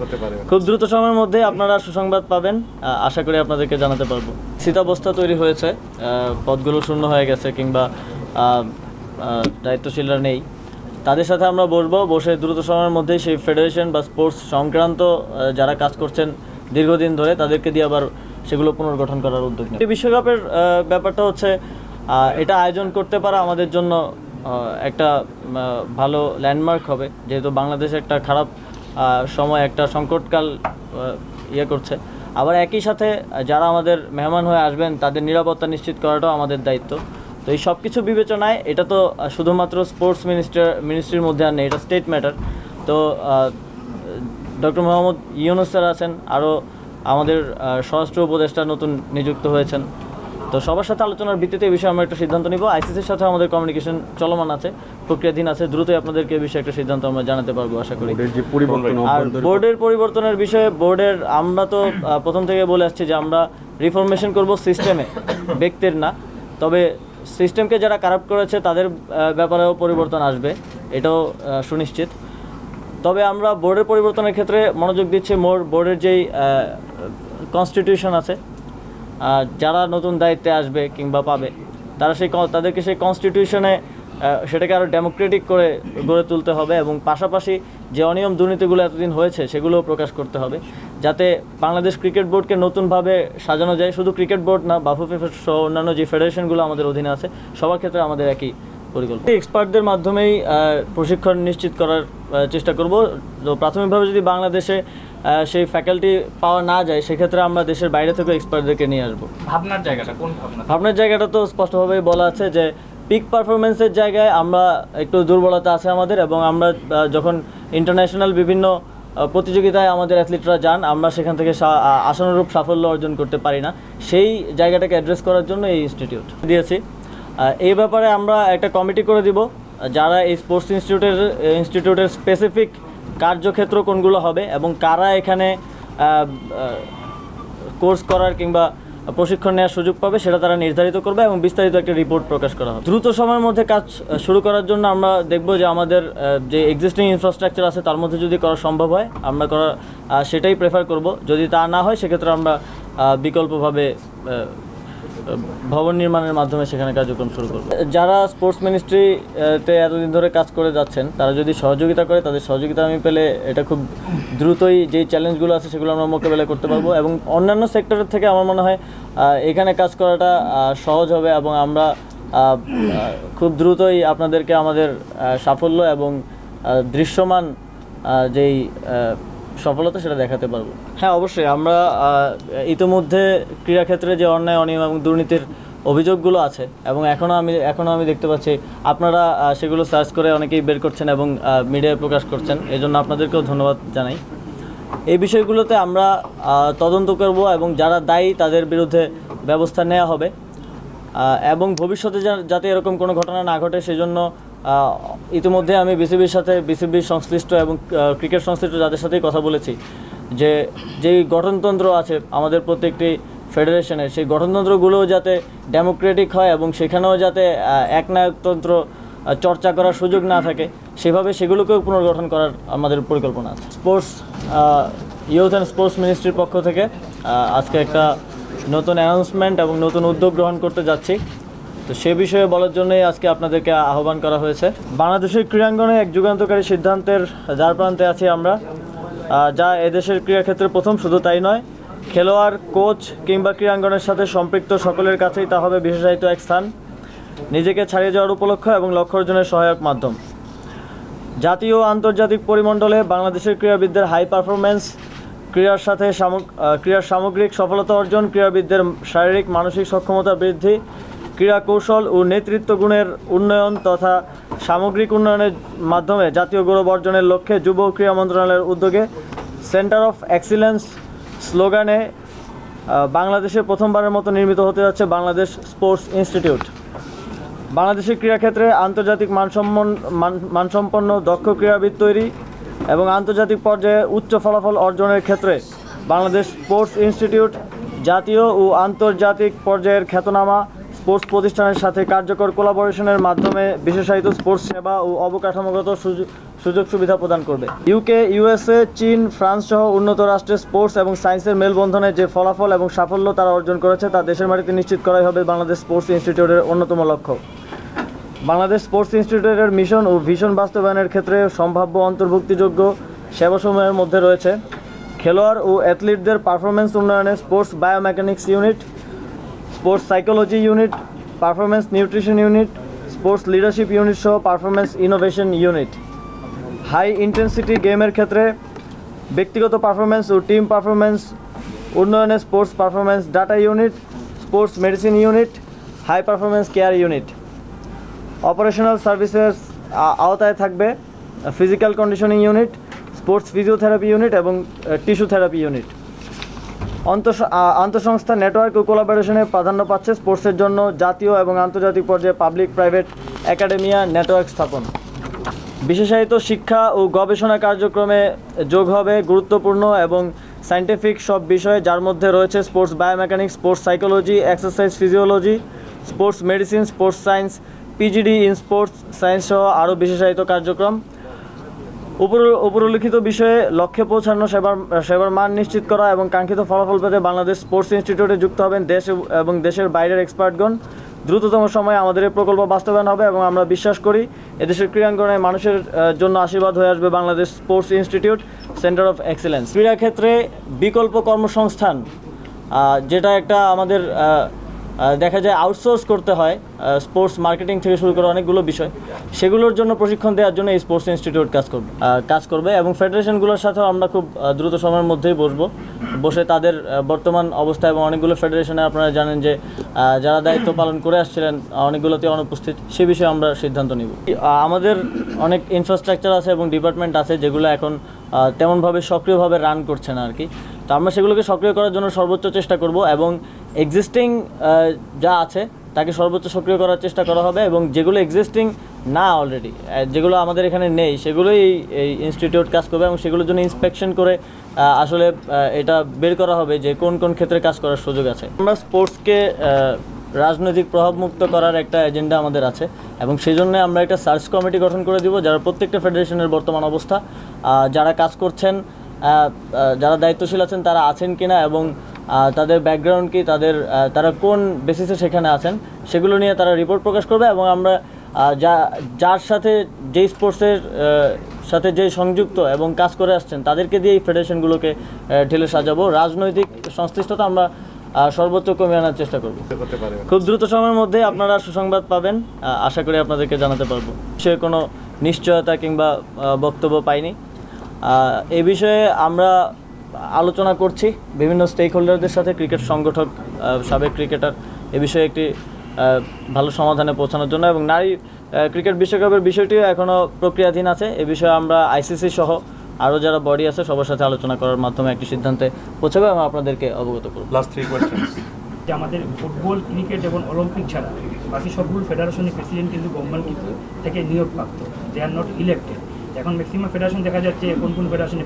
হতে পারে? খুব দ্রুত সময়ের মধ্যে আপনারা সুসংবাদ পাবেন, আশা করি আপনাদেরকে জানাতে পারবো। স্থিতাবস্থা তৈরি হয়েছে, পদগুলো শূন্য হয়ে গেছে কিংবা দায়িত্বশীলরা নেই, তাদের সাথে আমরা বসে দ্রুত সময়ের মধ্যেই সেই ফেডারেশন বা স্পোর্টস সংক্রান্ত যারা কাজ করছেন দীর্ঘদিন ধরে তাদেরকে দিয়ে আবার সেগুলো পুনর্গঠন করার উদ্যোগ নেই। বিশ্বকাপের ব্যাপারটা হচ্ছে এটা আয়োজন করতে পারা আমাদের জন্য একটা ভালো ল্যান্ডমার্ক হবে, যেহেতু বাংলাদেশ একটা খারাপ সময়, একটা সংকটকাল করছে। আবার একই সাথে যারা আমাদের মেহমান হয়ে আসবেন তাদের নিরাপত্তা নিশ্চিত করাটাও আমাদের দায়িত্ব। তো এই সব কিছু বিবেচনায় এটা তো শুধুমাত্র স্পোর্টস মিনিস্ট্রির মধ্যে আর নেই, এটা স্টেট ম্যাটার। তো ডক্টর মোহাম্মদ ইউনূস স্যার আছেন, আরও আমাদের স্বরাষ্ট্র উপদেষ্টা নতুন নিযুক্ত হয়েছেন। তো সবার সাথে আলোচনার ভিত্তিতে এই বিষয়ে আমরা একটা সিদ্ধান্ত নিব। আইসিসির সাথে আমাদের কমিউনিকেশন চলমান আছে, প্রক্রিয়াধীন আছে, দ্রুতই আপনাদেরকে এই বিষয়ে একটা সিদ্ধান্ত আমরা জানাতে পারবো আশা করি। আর বোর্ডের পরিবর্তনের বিষয়ে আমরা তো প্রথম থেকে বলে আসছি যে আমরা রিফরমেশন করব সিস্টেমে, ব্যক্তির না। তবে সিস্টেমকে যারা কারাপ্ট করেছে তাদের ব্যাপারেও পরিবর্তন আসবে, এটাও সুনিশ্চিত। তবে আমরা বোর্ডের পরিবর্তনের ক্ষেত্রে মনোযোগ দিচ্ছি বোর্ডের যেই কনস্টিটিউশন আছে, যারা নতুন দায়িত্বে আসবে কিংবা পাবে তাদেরকে সেই কনস্টিটিউশনে সেটাকে আরও ডেমোক্রেটিক করে গড়ে তুলতে হবে, এবং পাশাপাশি যে অনিয়ম দুর্নীতিগুলো এতদিন হয়েছে সেগুলোও প্রকাশ করতে হবে, যাতে বাংলাদেশ ক্রিকেট বোর্ডকে নতুনভাবে সাজানো যায়। শুধু ক্রিকেট বোর্ড না, বাফুফে সহ অন্যান্য যে ফেডারেশনগুলো আমাদের অধীনে আছে সবার ক্ষেত্রে আমাদের একই পরিকল্পনা। এক্সপার্টদের মাধ্যমেই প্রশিক্ষণ নিশ্চিত করার চেষ্টা করব। তো প্রাথমিকভাবে যদি বাংলাদেশে সেই ফ্যাকাল্টি পাওয়া না যায়, সেক্ষেত্রে আমরা দেশের বাইরে থেকে এক্সপার্টদেরকে নিয়ে আসবো। ভাবনার জায়গাটা তো স্পষ্টভাবেই বলা আছে যে পিক পারফরমেন্সের জায়গায় আমরা একটু দুর্বলতা আছে আমাদের, এবং আমরা যখন ইন্টারন্যাশনাল বিভিন্ন প্রতিযোগিতায় আমাদের অ্যাথলিটরা যান, আমরা সেখান থেকে আশানুরূপ সাফল্য অর্জন করতে পারি না। সেই জায়গাটাকে অ্যাড্রেস করার জন্য এই ইনস্টিটিউট দিয়েছি। এই ব্যাপারে আমরা একটা কমিটি করে দিব, যারা এই স্পোর্টস ইনস্টিটিউটের স্পেসিফিক কার্যক্ষেত্র কোনগুলো হবে এবং কারা এখানে কোর্স করার কিংবা প্রশিক্ষণ নেওয়ার সুযোগ পাবে সেটা তারা নির্ধারিত করবে, এবং বিস্তারিত একটা রিপোর্ট প্রকাশ করা হবে। দ্রুত সময়ের মধ্যে কাজ শুরু করার জন্য আমরা দেখব যে আমাদের যে এক্সিস্টিং ইনফ্রাস্ট্রাকচার আছে তার মধ্যে যদি করা সম্ভব হয় আমরা সেটাই প্রেফার করব। যদি তা না হয় সেক্ষেত্রে আমরা বিকল্পভাবে ভবন নির্মাণের মাধ্যমে সেখানে কার্যক্রম শুরু করব। যারা স্পোর্টস মিনিস্ট্রিতে এতদিন ধরে কাজ করে যাচ্ছেন তারা যদি সহযোগিতা করে, তাদের সহযোগিতা আমি পেলে এটা খুব দ্রুতই যেই চ্যালেঞ্জগুলো আছে সেগুলো আমরা মোকাবেলা করতে পারবো, এবং অন্যান্য সেক্টরের থেকে আমার মনে হয় এখানে কাজ করাটা সহজ হবে, এবং আমরা খুব দ্রুতই আপনাদেরকে আমাদের সাফল্য এবং দৃশ্যমান যেই সফলতা সেটা দেখাতে পারবো। হ্যাঁ, অবশ্যই আমরা ইতিমধ্যে ক্রীড়াক্ষেত্রে যে অন্যায়, অনিয়ম এবং দুর্নীতির অভিযোগগুলো আছে, এবং এখনও আমি দেখতে পাচ্ছি আপনারা সেগুলো সার্চ করে অনেকেই বের করছেন এবং মিডিয়ায় প্রকাশ করছেন, এজন্য আপনাদেরকেও ধন্যবাদ জানাই। এই বিষয়গুলোতে আমরা তদন্ত করব, এবং যারা দায়ী তাদের বিরুদ্ধে ব্যবস্থা নেওয়া হবে, এবং ভবিষ্যতে যাতে এরকম কোনো ঘটনা না ঘটে সেজন্য ইতিমধ্যে আমি বিসিবির সংশ্লিষ্ট এবং ক্রিকেট সংশ্লিষ্ট যাদের সাথেই কথা বলেছি যে যেই গঠনতন্ত্র আছে আমাদের প্রত্যেকটি ফেডারেশনের, সেই গঠনতন্ত্রগুলোও যাতে ডেমোক্রেটিক হয় এবং সেখানেও যাতে একনায়কতন্ত্র চর্চা করার সুযোগ না থাকে, সেভাবে সেগুলোকেও পুনর্গঠন করার আমাদের পরিকল্পনা আছে। ইউথ অ্যান্ড স্পোর্টস মিনিস্ট্রির পক্ষ থেকে আজকে একটা নতুন অ্যানাউন্সমেন্ট এবং নতুন উদ্যোগ গ্রহণ করতে যাচ্ছি। তো সে বিষয়ে বলার জন্যই আজকে আপনাদেরকে আহ্বান করা হয়েছে। বাংলাদেশের ক্রীড়াঙ্গনে এক যুগান্তকারী সিদ্ধান্তের দ্বারপ্রান্তে আছি আমরা, যা এদেশের ক্রীড়াক্ষেত্রে প্রথম। শুধু তাই নয়, খেলোয়াড়, কোচ কিংবা ক্রীড়াঙ্গনের সাথে সম্পৃক্ত সকলের কাছেই তা হবে বিশেষায়িত এক স্থান, নিজেকে ছাড়িয়ে যাওয়ার উপলক্ষ এবং লক্ষ্য অর্জনের সহায়ক মাধ্যম। জাতীয় ও আন্তর্জাতিক পরিমণ্ডলে বাংলাদেশের ক্রীড়াবিদদের হাই পারফরমেন্স, ক্রীড়ার সামগ্রিক সফলতা অর্জন, ক্রীড়াবিদদের শারীরিক মানসিক সক্ষমতা বৃদ্ধি, ক্রীড়া কৌশল ও নেতৃত্ব গুণের উন্নয়ন তথা সামগ্রিক উন্নয়নের মাধ্যমে জাতীয় গৌরব অর্জনের লক্ষ্যে যুব ও ক্রীড়া মন্ত্রণালয়ের উদ্যোগে সেন্টার অফ এক্সিলেন্স স্লোগানে বাংলাদেশে প্রথমবারের মতো নির্মিত হতে যাচ্ছে বাংলাদেশ স্পোর্টস ইনস্টিটিউট। বাংলাদেশের ক্রীড়াক্ষেত্রে আন্তর্জাতিক মানসম্পন্ন দক্ষ ক্রীড়াবিদ তৈরি এবং আন্তর্জাতিক পর্যায়ে উচ্চ ফলাফল অর্জনের ক্ষেত্রে বাংলাদেশ স্পোর্টস ইনস্টিটিউট জাতীয় ও আন্তর্জাতিক পর্যায়ের খ্যাতনামা স্পোর্টস প্রতিষ্ঠানের সাথে কার্যকর কোলাবোরেশনের মাধ্যমে বিশেষায়িত স্পোর্টস সেবা ও অবকাঠামোগত সুযোগ সুবিধা প্রদান করবে। ইউকে, ইউএসএ, চীন, ফ্রান্স সহ উন্নত রাষ্ট্রের স্পোর্টস এবং সায়েন্সের মেলবন্ধনে যে ফলাফল এবং সাফল্য তারা অর্জন করেছে তা দেশের মাটিতে নিশ্চিত করাই হবে বাংলাদেশ স্পোর্টস ইনস্টিটিউটের অন্যতম লক্ষ্য। বাংলাদেশ স্পোর্টস ইনস্টিটিউটের মিশন ও ভিশন বাস্তবায়নের ক্ষেত্রে সম্ভাব্য অন্তর্ভুক্তিযোগ্য সেবাসমূহের মধ্যে রয়েছে খেলোয়াড় ও অ্যাথলিটদের পারফরমেন্স উন্নয়নে sports biomechanics unit, sports psychology unit, performance nutrition unit, sports leadership unit সহ performance innovation unit. High intensity গেমের ক্ষেত্রে ব্যক্তিগত পারফরমেন্স ও টিম পারফরমেন্স উন্নয়নে sports performance data unit, sports medicine unit, high performance care unit. Operational services আওতায় থাকবে physical conditioning unit, sports physiotherapy unit এবং tissue therapy unit. আন্তঃসংস্থা নেটওয়ার্ক ও কোলাবোরেশনে প্রাধান্য পাচ্ছে স্পোর্টসের জন্য জাতীয় এবং আন্তর্জাতিক পর্যায়ে পাবলিক প্রাইভেট একাডেমিয়া নেটওয়ার্ক স্থাপন। বিশেষায়িত শিক্ষা ও গবেষণা কার্যক্রমে যোগ হবে গুরুত্বপূর্ণ এবং সায়েন্টিফিক সব বিষয়, যার মধ্যে রয়েছে sports biomechanics, sports psychology, exercise physiology, sports medicine, sports science, PGD in sports science সহ আরও বিশেষায়িত কার্যক্রম। উপরোল্লিখিত বিষয়ে লক্ষ্যে পৌঁছানো সেবার মান নিশ্চিত করা এবং কাঙ্ক্ষিত ফলাফল পেতে বাংলাদেশ স্পোর্টস ইনস্টিটিউটে যুক্ত হবেন দেশ এবং দেশের বাইরের এক্সপার্টগণ। দ্রুততম সময়ে আমাদের এই প্রকল্প বাস্তবায়ন হবে এবং আমরা বিশ্বাস করি এদেশের ক্রীড়াঙ্গনে মানুষের জন্য আশীর্বাদ হয়ে আসবে Bangladesh sports institute centre of excellence. ক্রীড়াক্ষেত্রে বিকল্প কর্মসংস্থান, যেটা একটা আমাদের দেখা যায় আউটসোর্স করতে হয় স্পোর্টস মার্কেটিং থেকে শুরু করে অনেকগুলো বিষয়, সেগুলোর জন্য প্রশিক্ষণ দেওয়ার জন্য এই স্পোর্টস ইনস্টিটিউট কাজ করবে এবং ফেডারেশনগুলোর সাথেও আমরা খুব দ্রুত সময়ের মধ্যেই বসে তাদের বর্তমান অবস্থা এবং অনেকগুলো ফেডারেশনে আপনারা জানেন যে যারা দায়িত্ব পালন করে আসছিলেন অনেকগুলোতে অনুপস্থিত, সে বিষয়ে আমরা সিদ্ধান্ত নিব। আমাদের অনেক ইনফ্রাস্ট্রাকচার আছে এবং ডিপার্টমেন্ট আছে যেগুলো এখন তেমনভাবে সক্রিয়ভাবে রান করছে না আর কি। তো আমরা সেগুলোকে সক্রিয় করার জন্য সর্বোচ্চ চেষ্টা করব এবং এক্সিস্টিং যা আছে তাকে সর্বোচ্চ সক্রিয় করার চেষ্টা করা হবে এবং যেগুলো এক্সিস্টিং না অলরেডি, যেগুলো আমাদের এখানে নেই, সেগুলোই এই ইনস্টিটিউট কাজ করবে এবং সেগুলোর জন্য ইন্সপেকশন করে আসলে এটা বের করা হবে যে কোন কোন ক্ষেত্রে কাজ করার সুযোগ আছে। আমরা স্পোর্টসকে রাজনৈতিক প্রভাবমুক্ত করার একটা এজেন্ডা আমাদের আছে এবং সেই জন্য আমরা একটা সার্চ কমিটি গঠন করে দিব, যারা প্রত্যেকটা ফেডারেশনের বর্তমান অবস্থা, যারা কাজ করছেন, যারা দায়িত্বশীল আছেন তারা আছেন কিনা এবং তাদের ব্যাকগ্রাউন্ড কি, তারা কোন বেসিসে সেখানে আছেন, সেগুলো নিয়ে তারা রিপোর্ট প্রকাশ করবে এবং আমরা যার সাথে যেই স্পোর্টসের সাথে যেই সংযুক্ত এবং কাজ করে আসছেন তাদেরকে দিয়ে এই ফেডারেশনগুলোকে ঢেলে সাজাবো। রাজনৈতিক সংশ্লিষ্টতা আমরা সর্বোচ্চ কমিয়ে আনার চেষ্টা করব। খুব দ্রুত সময়ের মধ্যে আপনারা সুসংবাদ পাবেন, আশা করি আপনাদেরকে জানাতে পারবো। সে কোনো নিশ্চয়তা কিংবা বক্তব্য পাইনি। এই বিষয়ে আমরা আলোচনা করছি বিভিন্ন স্টেক হোল্ডারদের সাথে, ক্রিকেট সংগঠক, সাবেক ক্রিকেটার, এ বিষয়ে একটি ভালো সমাধানে পৌঁছানোর জন্য এবং নারী ক্রিকেট বিশ্বকাপের বিষয়টিও এখনও প্রক্রিয়াধীন আছে। এ বিষয়ে আমরা আইসিসি সহ আরও যারা বডি আছে সবার সাথে আলোচনা করার মাধ্যমে একটি সিদ্ধান্তে পৌঁছাবে এবং আপনাদেরকে অবগত করব। Last 3 questions. যে আমাদের ফুটবল, ক্রিকেট এবং অলিম্পিক ছাড়া বাকি সবগুলো ফেডারেশনের প্রেসিডেন্ট কিন্তু গভর্নমেন্ট থেকে নিয়োগপ্রাপ্ত, দে আর নট ইলেক্টেড। এখন ম্যাক্সিমাম ফেডারেশন দেখা যাচ্ছে কোন ফেডারেশনে